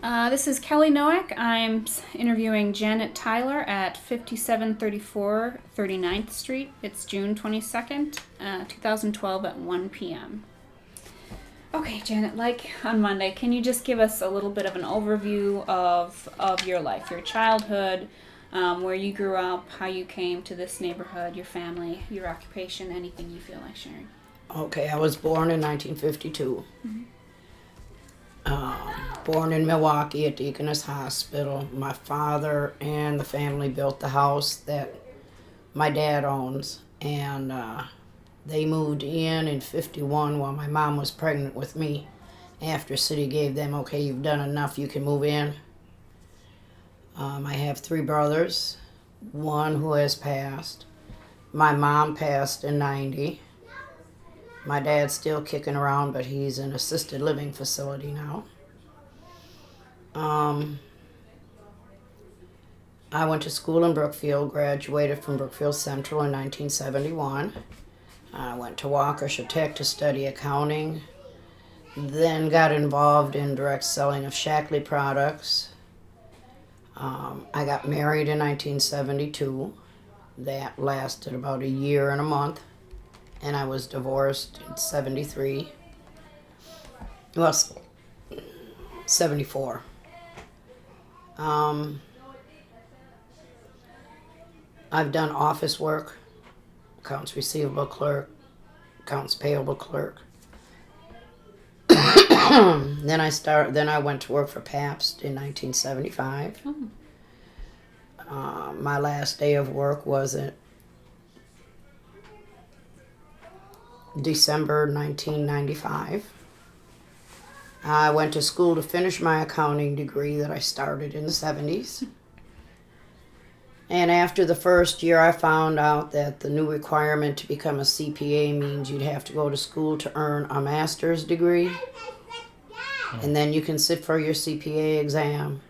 This is Kelly Noack. I'm interviewing Janet Tyler at 5734 39th Street. It's June 22nd, 2012 at 1 p.m. Okay, Janet, like on Monday, can you just give us a little bit of an overview of your life, your childhood, where you grew up, how you came to this neighborhood, your family, your occupation, anything you feel like sharing? Okay, I was born in 1952. Born in Milwaukee at Deaconess Hospital. My father and the family built the house that my dad owns, and they moved in 51 while my mom was pregnant with me. After city gave them, okay, you've done enough, you can move in. I have 3 brothers, one who has passed. My mom passed in 90. My dad's still kicking around, but he's in an assisted living facility now. I went to school in Brookfield, graduated from Brookfield Central in 1971. I went to Waukesha Tech to study accounting, then got involved in direct selling of Shackley products. I got married in 1972. That lasted about a year and a month. And I was divorced in 73. Well, 74. I've done office work, accounts receivable clerk, accounts payable clerk. Then I went to work for Pabst in 1975. My last day of work was at December 1995. I went to school to finish my accounting degree that I started in the 70s. And after the first year, I found out that the new requirement to become a CPA means you'd have to go to school to earn a master's degree. And then you can sit for your CPA exam.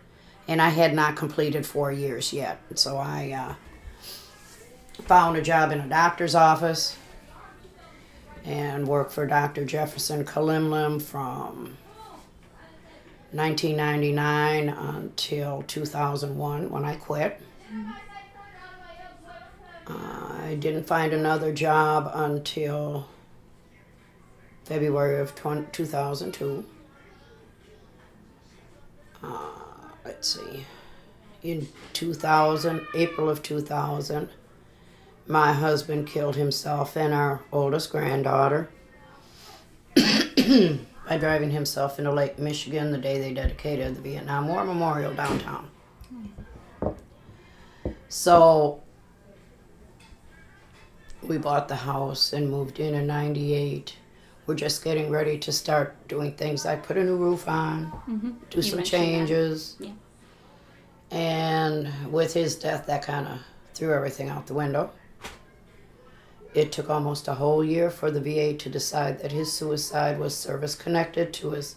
And I had not completed 4 years yet. So I found a job in a doctor's office and worked for Dr. Jefferson Kalimlim from 1999 until 2001 when I quit. I didn't find another job until February of 2002. Let's see. In April of 2000, my husband killed himself and our oldest granddaughter by driving himself into Lake Michigan the day they dedicated the Vietnam War Memorial downtown. So we bought the house and moved in 98. We're just getting ready to start doing things like put a new roof on, do some changes. Yeah. And with his death, that kind of threw everything out the window. It took almost a whole year for the VA to decide that his suicide was service-connected to his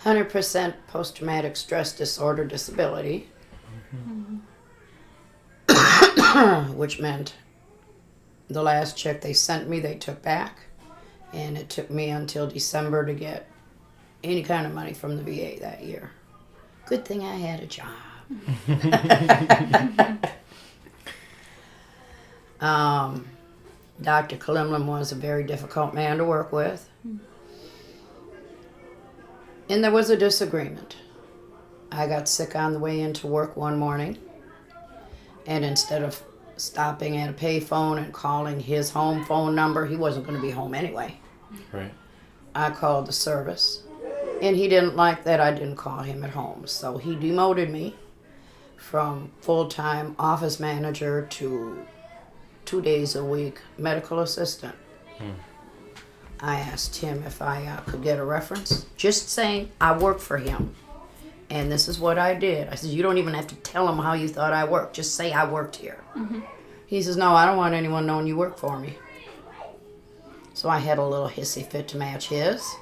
100% post-traumatic stress disorder disability, which meant the last check they sent me, they took back, and it took me until December to get any kind of money from the VA that year. Good thing I had a job. Dr. Kalimlim was a very difficult man to work with. And there was a disagreement. I got sick on the way into work one morning, and instead of stopping at a payphone and calling his home phone number, he wasn't going to be home anyway. Right. I called the service, and he didn't like that I didn't call him at home. So he demoted me from full-time office manager to 2 days a week medical assistant. I asked him if I could get a reference, just saying I worked for him. And this is what I did. I said, you don't even have to tell him how you thought I worked. Just say I worked here. He says, no, I don't want anyone knowing you work for me. So I had a little hissy fit to match his.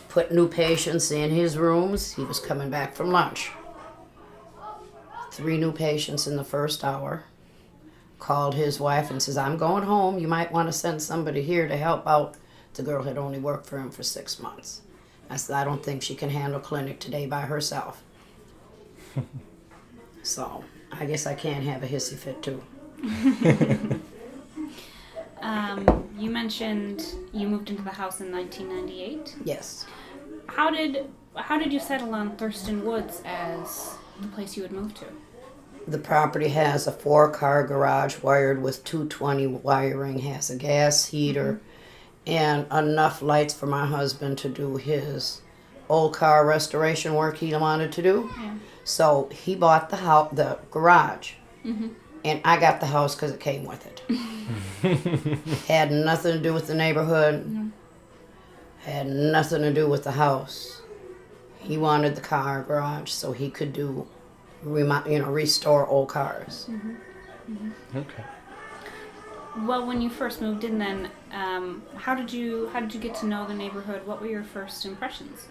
Put new patients in his rooms. He was coming back from lunch. 3 new patients in the first hour. Called his wife and says, I'm going home. You might want to send somebody here to help out. The girl had only worked for him for 6 months. I said, I don't think she can handle clinic today by herself. So I guess I can't have a hissy fit too. You mentioned you moved into the house in 1998. Yes. How did you settle on Thurston Woods as the place you would move to? The property has a 4-car garage wired with 220 wiring, has a gas heater, and enough lights for my husband to do his old car restoration work he wanted to do. Yeah. So he bought the garage, Mm-hmm. and I got the house because it came with it. Had nothing to do with the neighborhood. No. Had nothing to do with the house. He wanted the car garage so he could do, restore old cars. Okay. Well, when you first moved in, then how did you get to know the neighborhood? What were your first impressions?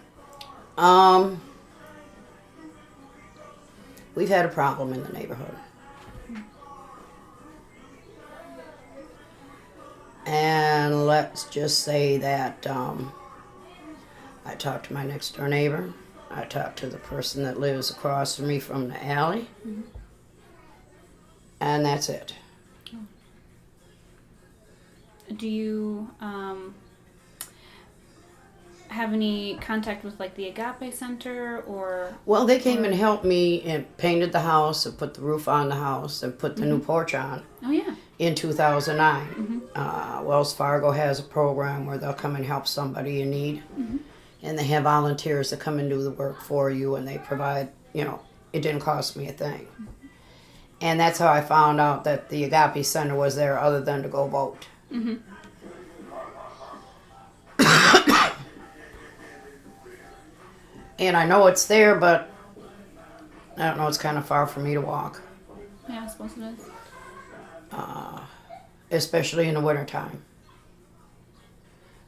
We've had a problem in the neighborhood. And let's just say that I talked to my next door neighbor. I talked to the person that lives across from me from the alley. Mm-hmm. And that's it. Do you have any contact with like the Agape Center or? Well, they came and helped me and painted the house and put the roof on the house and put the new porch on Oh yeah. in 2009. Mm-hmm. Wells Fargo has a program where they'll come and help somebody in need. Mm-hmm. And they have volunteers that come and do the work for you, and they provide, it didn't cost me a thing. And that's how I found out that the Agape Center was there other than to go vote. Mm-hmm. And I know it's there, but I don't know, it's kind of far for me to walk, Yeah, I suppose it is. especially in the wintertime.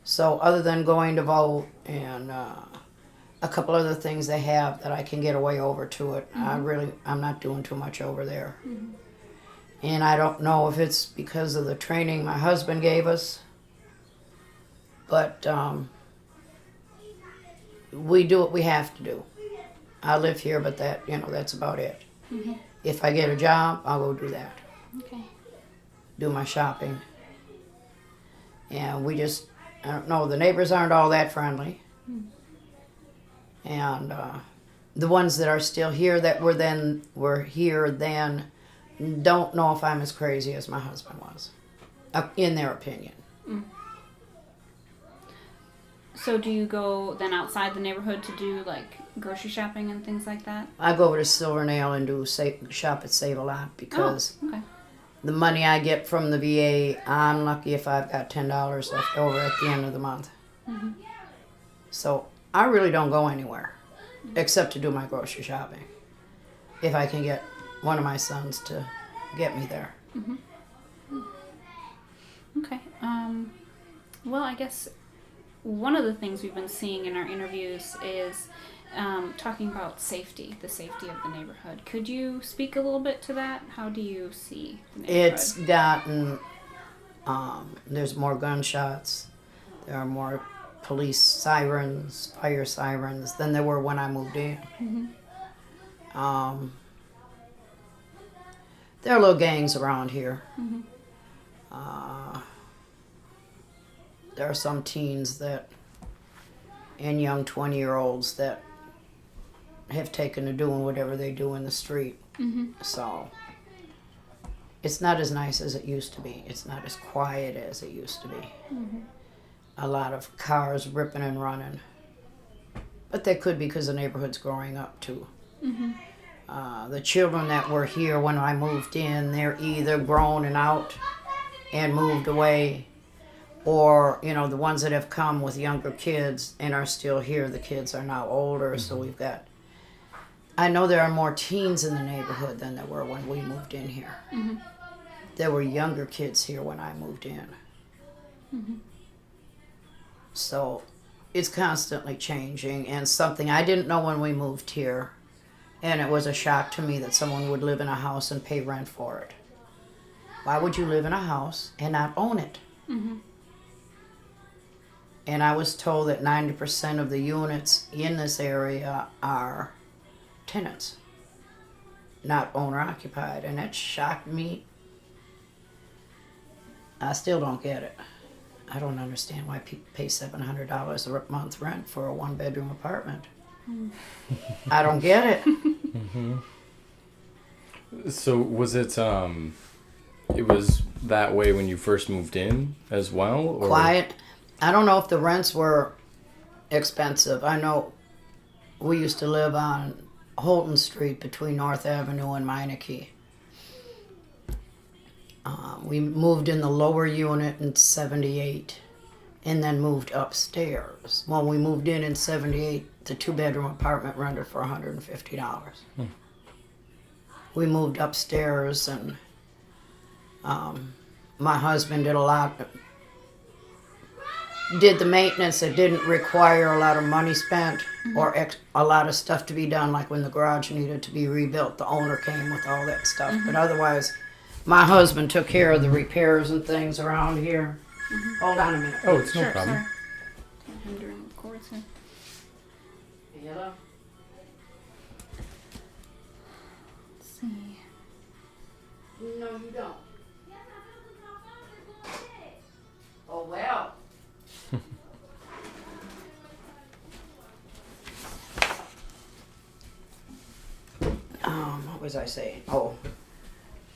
So other than going to vote and a couple other things they have that I can get away over to it, I'm not doing too much over there. And I don't know if it's because of the training my husband gave us, but we do what we have to do. I live here, but that's about it. Mm-hmm. If I get a job, I'll go do that. Okay. Do my shopping. And I don't know, the neighbors aren't all that friendly. And the ones that are still here that were here then don't know if I'm as crazy as my husband was, in their opinion. So do you go then outside the neighborhood to do like grocery shopping and things like that? I go over to Silvernail and shop at Save a Lot because Oh, okay. the money I get from the VA, I'm lucky if I've got $10 left over at the end of the month. Mm-hmm. So I really don't go anywhere except to do my grocery shopping. If I can get one of my sons to get me there. Okay. Well, I guess one of the things we've been seeing in our interviews is talking about safety, the safety of the neighborhood. Could you speak a little bit to that? How do you see the neighborhood? It's gotten, there's more gunshots. There are more police sirens, fire sirens than there were when I moved in. Mm-hmm. There are little gangs around here. Mm-hmm. There are some teens and young 20-year-olds that have taken to doing whatever they do in the street. Mm-hmm. So it's not as nice as it used to be. It's not as quiet as it used to be. Mm-hmm. A lot of cars ripping and running. But that could be because the neighborhood's growing up too. Mm-hmm. The children that were here when I moved in, they're either grown and out and moved away, or the ones that have come with younger kids and are still here. The kids are now older, so I know there are more teens in the neighborhood than there were when we moved in here. Mm-hmm. There were younger kids here when I moved in. Mm-hmm. So it's constantly changing, and something I didn't know when we moved here, and it was a shock to me that someone would live in a house and pay rent for it. Why would you live in a house and not own it? Mm-hmm. And I was told that 90% of the units in this area are tenants. not owner occupied, and that shocked me. I still don't get it. I don't understand why people pay $700 a month rent for a 1-bedroom apartment. I don't get it. So was it was that way when you first moved in as well? Or? Quiet. I don't know if the rents were expensive. I know we used to live on Holton Street between North Avenue and Meineke. We moved in the lower unit in 78 and then moved upstairs. When we moved in 78, the 2-bedroom apartment rented for $150. We moved upstairs, and my husband did the maintenance that didn't require a lot of money spent or a lot of stuff to be done, like when the garage needed to be rebuilt, the owner came with all that stuff. But otherwise, my husband took care of the repairs and things around here. Hold on a minute. Oh, it's no Sure, problem. sorry. I'm doing records here. Hello? Let's see. No, you don't. Oh, well. What was I saying? Oh,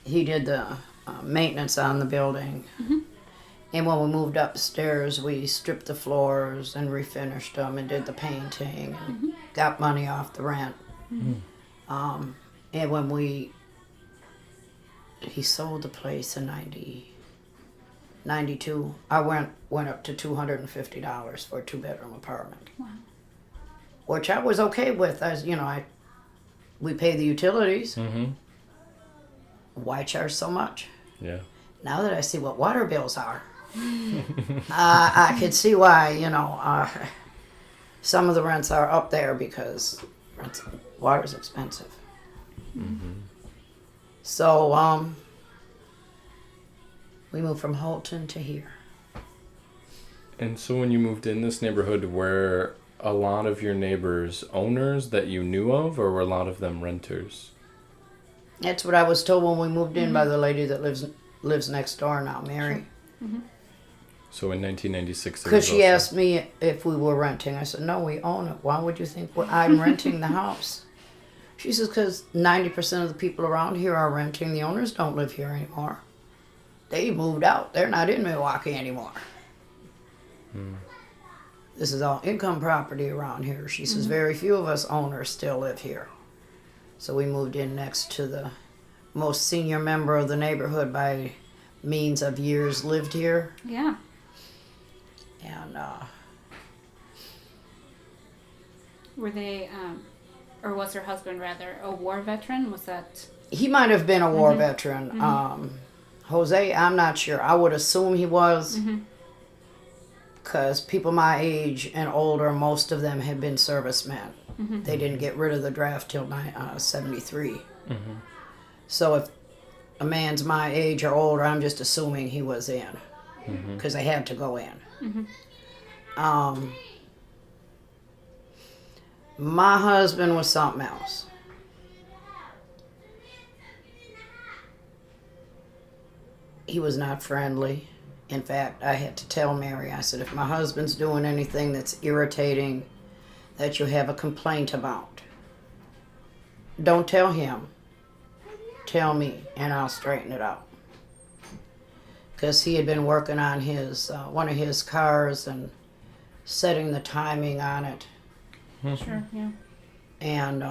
he did the maintenance on the building. And when we moved upstairs, we stripped the floors and refinished them and did the painting and got money off the rent. And when he sold the place in 92, I went up to $250 for a 2-bedroom apartment. Wow. Which I was okay with, as we pay the utilities. Mm-hmm. Why charge so much? Yeah. Now that I see what water bills are, I could see why, some of the rents are up there because water's expensive. So, we moved from Holton to here. And so when you moved in this neighborhood, were a lot of your neighbors owners that you knew of, or were a lot of them renters? That's what I was told when we moved in by the lady that lives next door now, Mary. So in 1996, Because she asked me if we were renting. I said, no, we own it. Why would you think I'm renting the house? She says, because 90% of the people around here are renting. The owners don't live here anymore. They moved out. They're not in Milwaukee anymore. This is all income property around here. She says, very few of us owners still live here. So we moved in next to the most senior member of the neighborhood by means of years lived here. Yeah. And Were they, or was her husband rather, a war veteran? Was that? he might have been a war veteran. Jose, I'm not sure. I would assume he was. Because people my age and older, most of them had been servicemen. They didn't get rid of the draft till 73. So if a man's my age or older, I'm just assuming he was in. Because they had to go in. My husband was something else. He was not friendly. In fact, I had to tell Mary, I said, if my husband's doing anything that's irritating, that you have a complaint about, don't tell him. Tell me, and I'll straighten it out. Because he had been working on his one of his cars and setting the timing on it. Sure, yeah. And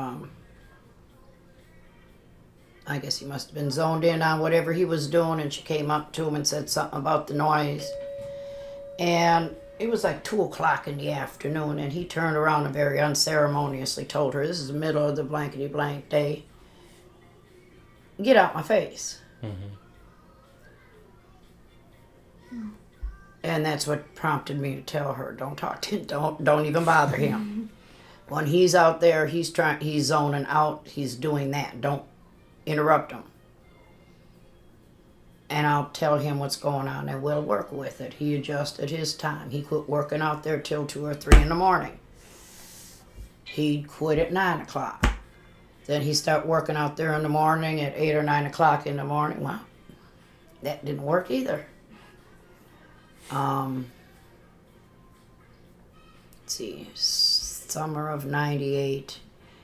I guess he must have been zoned in on whatever he was doing, and she came up to him and said something about the noise. And it was like 2 o'clock in the afternoon, and he turned around and very unceremoniously told her, this is the middle of the blankety blank day. Get out my face. And that's what prompted me to tell her, don't talk to him, don't even bother him. When he's out there, he's zoning out, he's doing that. Don't interrupt him. And I'll tell him what's going on and we'll work with it. He adjusted his time. He quit working out there till 2 or 3 in the morning. He'd quit at 9 o'clock. Then he started working out there in the morning at 8 or 9 o'clock in the morning. Well, that didn't work either. Let's see, summer of 98,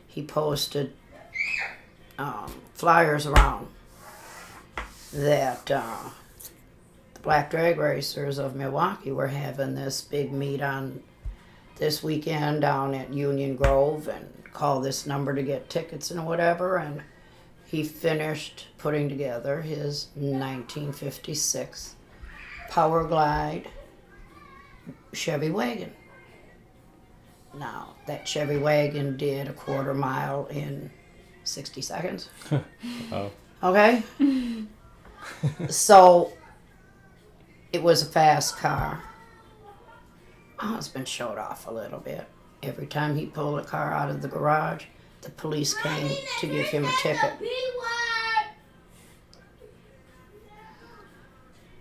he posted flyers around that the Black Drag Racers of Milwaukee were having this big meet on this weekend down at Union Grove, and call this number to get tickets and whatever. And he finished putting together his 1956 Power Glide Chevy wagon. Now, that Chevy wagon did a quarter mile in 60 seconds. Oh. Okay? So, it was a fast car. My husband showed off a little bit. Every time he pulled a car out of the garage, the police came to give him a ticket.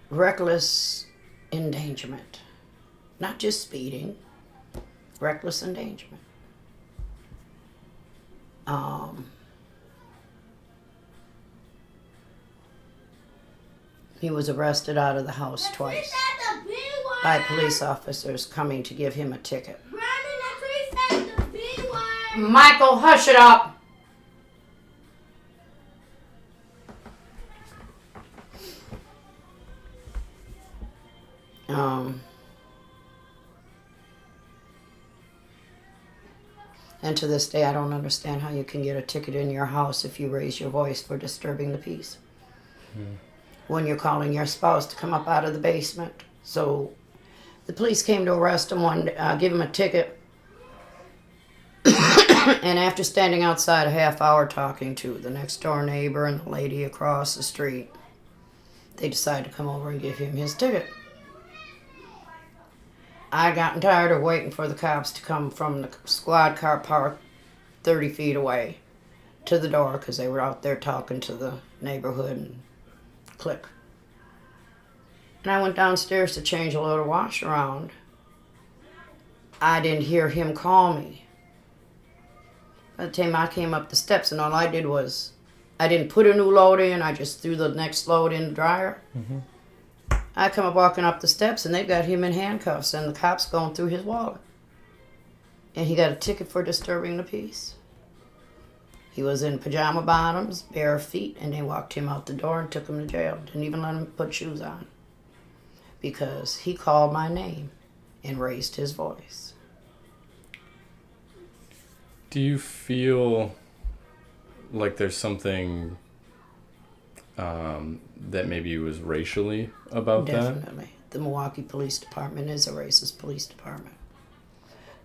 Reckless endangerment. Not just speeding, reckless endangerment. He was arrested out of the house twice by police officers coming to give him a ticket. Michael, hush it up. And to this day, I don't understand how you can get a ticket in your house if you raise your voice for disturbing the peace. When you're calling your spouse to come up out of the basement. So the police came to arrest him, give him a ticket. And after standing outside a half hour talking to the next door neighbor and the lady across the street, they decided to come over and give him his ticket. I'd gotten tired of waiting for the cops to come from the squad car parked 30 feet away to the door, because they were out there talking to the neighborhood, and click. And I went downstairs to change a load of wash around. I didn't hear him call me. By the time I came up the steps, and all I did was, I didn't put a new load in, I just threw the next load in the dryer. I come up walking up the steps, and they've got him in handcuffs, and the cops going through his wallet. And he got a ticket for disturbing the peace. He was in pajama bottoms, bare feet, and they walked him out the door and took him to jail. Didn't even let him put shoes on. Because he called my name and raised his voice. Do you feel like there's something that maybe was racially about that? Definitely. The Milwaukee Police Department is a racist police department.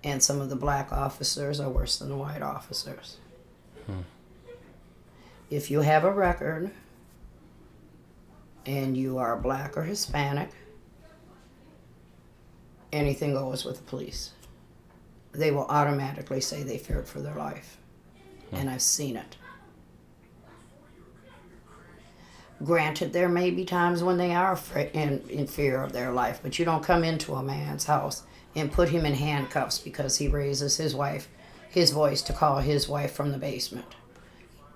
And some of the black officers are worse than the white officers. If you have a record and you are black or Hispanic, anything goes with the police. They will automatically say they feared for their life. And I've seen it. Granted, there may be times when they are in fear of their life, but you don't come into a man's house and put him in handcuffs because he raises his voice to call his wife from the basement.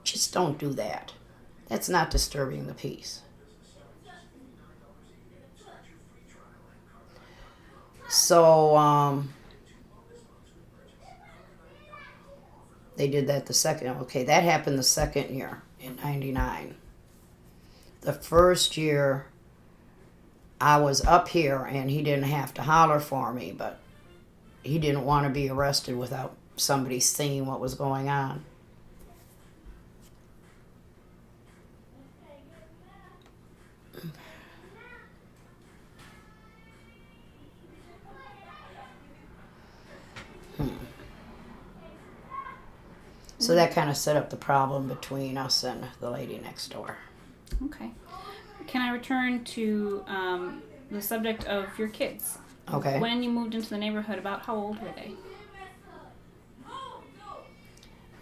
Just don't do that. That's not disturbing the peace. So, they did that the second. Okay, that happened the second year in 99. The first year, I was up here and he didn't have to holler for me, but he didn't want to be arrested without somebody seeing what was going on. So that kind of set up the problem between us and the lady next door. Okay. Can I return to the subject of your kids? Okay. When you moved into the neighborhood, about how old were they?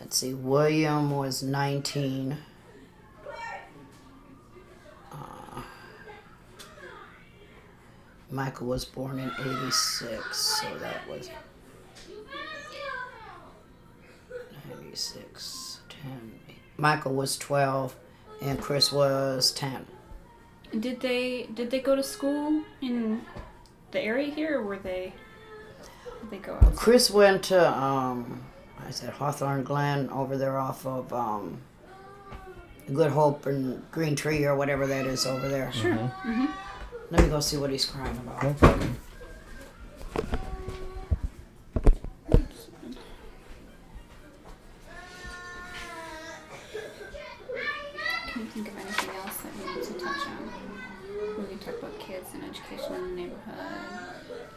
Let's see, William was 19. Michael was born in 86, so that was 96, 10, Michael was 12 and Chris was 10. Did they go to school in the area here, or did they go outside? Chris went to, I said Hawthorne Glen over there off of Good Hope and Green Tree or whatever that is over there. Sure. Mm-hmm. Let me go see what he's crying about. No problem. Can you think of anything else that we need to touch on? We can talk about kids and education in the neighborhood.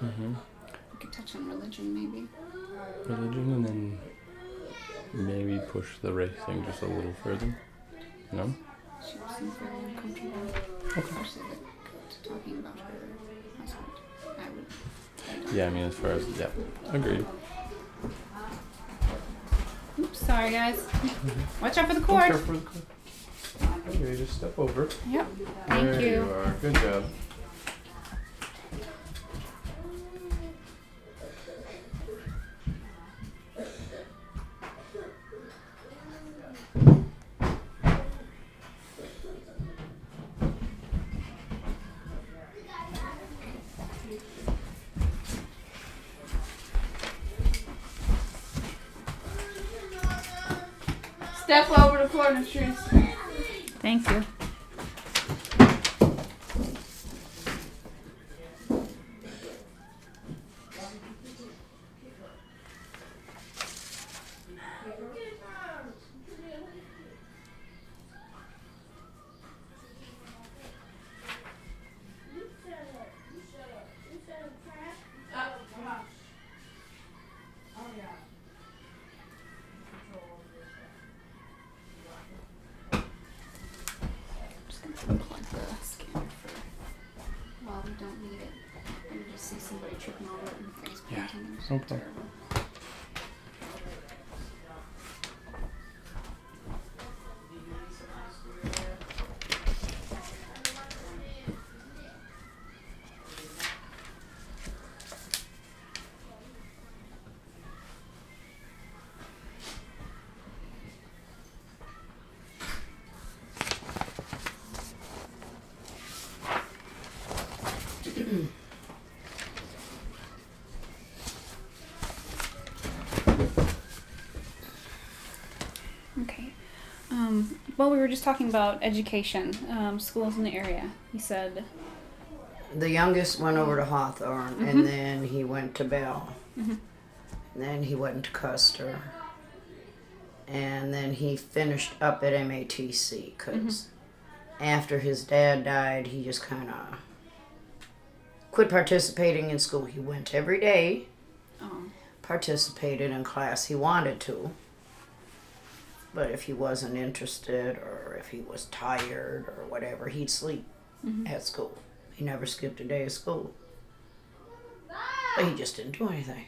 Mm-hmm. We could touch on religion, maybe. Religion, and then maybe push the race thing just a little further. No? She seems very uncomfortable, especially to talking about her husband. I would. Yeah, I mean, as far as, yeah, agreed. Oops, sorry guys. Watch out for the cord. Okay, just step over. Yep. Thank There you. you are. Good job. Step over the corner trees. Thank you. Just gonna unplug the scanner for while we don't need it. And just see somebody tripping over it and face Yeah, painting. no problem. Terrible. Okay. Well, we were just talking about education, schools in the area. He said, The youngest went over to Hawthorne, and then he went to Bell. Mhm. And then he went to Custer. And then he finished up at MATC, because after his dad died, he just kind of quit participating in school. He went every day, oh, participated in class he wanted to. But if he wasn't interested or if he was tired or whatever, he'd sleep at school. He never skipped a day of school. But he just didn't do anything.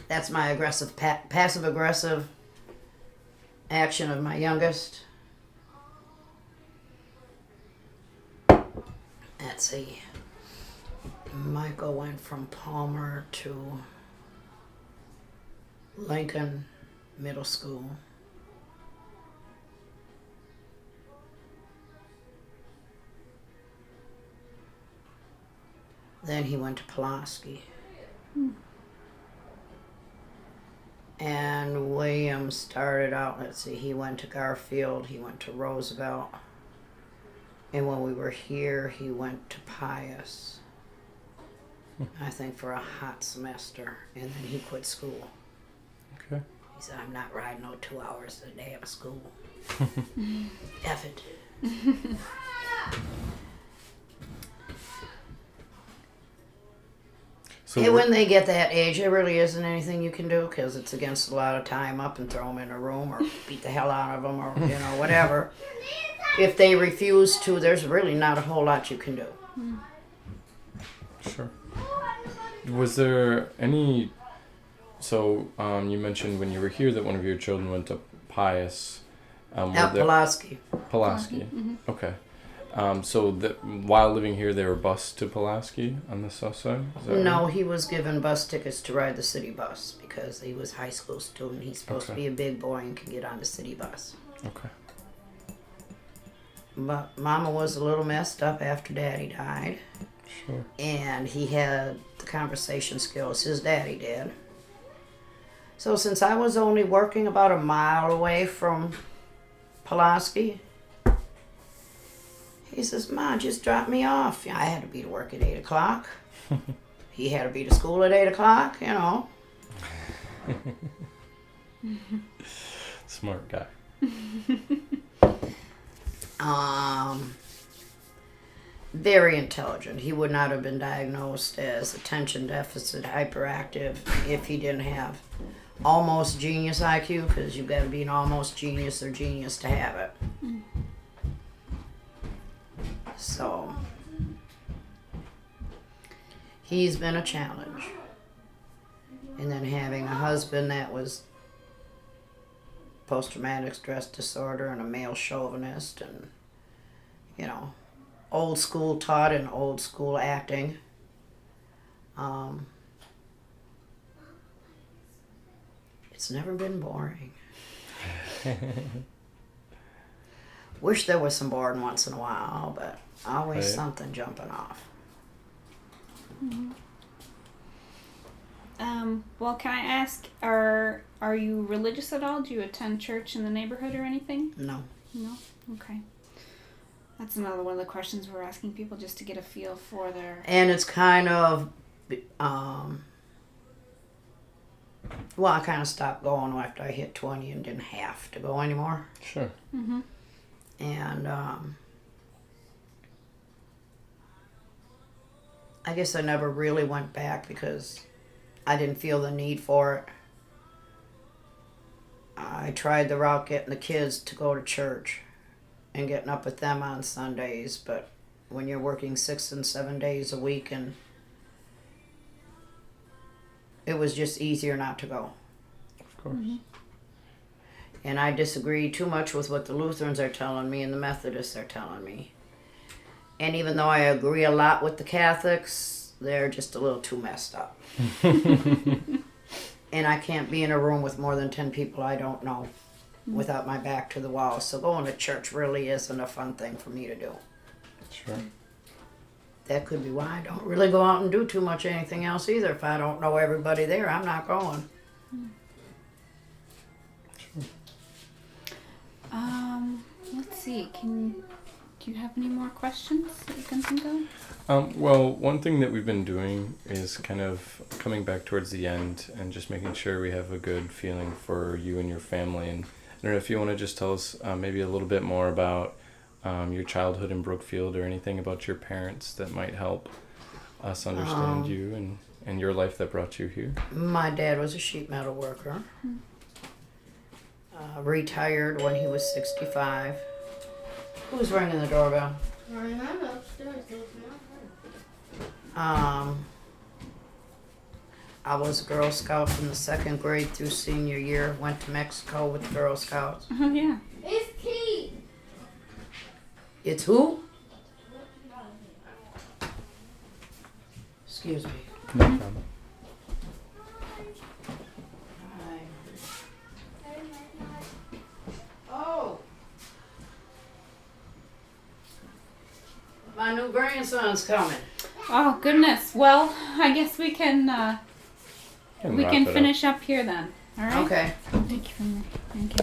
That's my aggressive, passive-aggressive action of my youngest. Let's see. Michael went from Palmer to Lincoln Middle School. Then he went to Pulaski. And William started out, let's see, he went to Garfield, he went to Roosevelt. And when we were here, he went to Pius. I think for a hot semester. And then he quit school. Okay. He said, I'm not riding no 2 hours a day out of school. F it. So And when they get that age, there really isn't anything you can do because it's against a lot of time up and throw them in a room or beat the hell out of them or, you know, whatever. If they refuse to, there's really not a whole lot you can do. Sure. Was there any? So you mentioned when you were here that one of your children went to Pius. At Pulaski. Pulaski. Okay. While living here, they were bused to Pulaski on the south side? Is that No, right? he was given bus tickets to ride the city bus because he was a high school student. He's supposed to Okay. be a big boy and can get on the city bus. Okay. But Mama was a little messed up after Daddy died. Sure. And he had the conversation skills his daddy did. So since I was only working about a mile away from Pulaski, he says, "Ma, just drop me off." I had to be to work at 8 o'clock. He had to be to school at 8 o'clock, you know. Smart guy. Very intelligent. He would not have been diagnosed as attention deficit hyperactive if he didn't have almost genius IQ, because you've got to be an almost genius or genius to have it. So he's been a challenge. And then having a husband that was post-traumatic stress disorder and a male chauvinist and, you know, old school taught and old school acting. It's never been boring. Wish there was some boring once in a while, but always Right. something jumping off. Well, can I ask, are you religious at all? Do you attend church in the neighborhood or anything? No. No? Okay. That's another one of the questions we're asking people just to get a feel for their... And it's kind of, well, I kind of stopped going after I hit 20 and didn't have to go anymore. Sure. Mm-hmm. And I guess I never really went back because I didn't feel the need for it. I tried the route getting the kids to go to church and getting up with them on Sundays, but when you're working 6 and 7 days a week, and it was just easier not to go. Of course. And I disagree too much with what the Lutherans are telling me and the Methodists are telling me. And even though I agree a lot with the Catholics, they're just a little too messed up. And I can't be in a room with more than 10 people I don't know without my back to the wall. So going to church really isn't a fun thing for me to do. Sure. That could be why I don't really go out and do too much anything else either. If I don't know everybody there, I'm not going. Let's see. Do you have any more questions that you can think of? Well, one thing that we've been doing is kind of coming back towards the end and just making sure we have a good feeling for you and your family. And I don't know if you want to just tell us maybe a little bit more about your childhood in Brookfield or anything about your parents that might help us understand you and your life that brought you here. My dad was a sheet metal worker. Retired when he was 65. Who's ringing the doorbell? I'm upstairs. There's not I was a Girl Scout from the 2nd grade through senior year. Went to Mexico with the Girl Scouts. Oh, yeah. It's Keith. It's who? Excuse me. No problem. Oh. My new grandson's coming. Oh, goodness. Well, I guess we can Can we wrap can it up. finish up here then. All right? Okay. Thank you. Thank you.